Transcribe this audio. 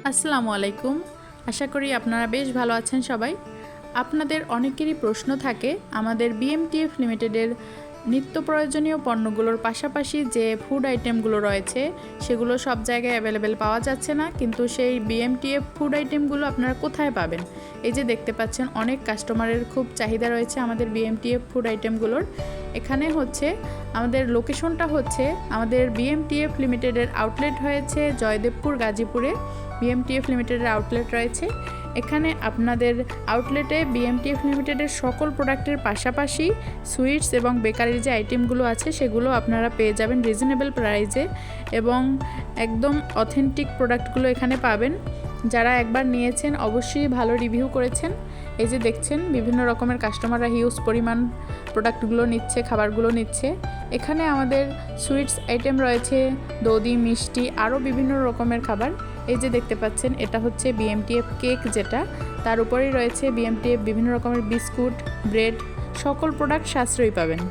আসসালামু আলাইকুম। আশা করি আপনারা বেশ ভালো আছেন সবাই। আপনাদের অনেকেরই প্রশ্ন থাকে আমাদের বিএমটিএফ লিমিটেডের নিত্য প্রয়োজনীয় পণ্যগুলোর পাশাপাশি যে ফুড আইটেমগুলো রয়েছে সেগুলো সব জায়গায় অ্যাভেলেবেল পাওয়া যাচ্ছে না, কিন্তু সেই বিএমটিএফ ফুড আইটেমগুলো আপনারা কোথায় পাবেন? এই যে দেখতে পাচ্ছেন অনেক কাস্টমারের খুব চাহিদা রয়েছে আমাদের বিএমটিএফ ফুড আইটেমগুলোর। এখানে হচ্ছে আমাদের লোকেশনটা হচ্ছে আমাদের বিএমটিএফ লিমিটেডের আউটলেট হয়েছে জয়দেবপুর গাজীপুরে। বিএমটিএফ লিমিটেডের আউটলেট রয়েছে এখানে। আপনাদের আউটলেটে বিএমটিএফ লিমিটেডের সকল প্রোডাক্টের পাশাপাশি সুইটস এবং বেকারির যে আইটেমগুলো আছে সেগুলো আপনারা পেয়ে যাবেন রিজনেবল প্রাইসে, এবং একদম অথেন্টিক প্রোডাক্টগুলো এখানে পাবেন। যারা একবার নিয়েছেন অবশ্যই ভালো রিভিউ করেছেন। এই যে দেখছেন বিভিন্ন রকমের কাস্টমাররা হিউজ পরিমাণ প্রোডাক্টগুলো নিচ্ছে, খাবারগুলো নিচ্ছে। এখানে আমাদের সুইটস আইটেম রয়েছে, দধি, মিষ্টি, আরও বিভিন্ন রকমের খাবার। এই যে দেখতে পাচ্ছেন এটা হচ্ছে বিএমটিএফ কেক, যেটা তার উপরেই রয়েছে বিএমটিএফ বিভিন্ন রকমের বিস্কুট, ব্রেড, সকল প্রোডাক্ট সাশ্রয়ী পাবেন।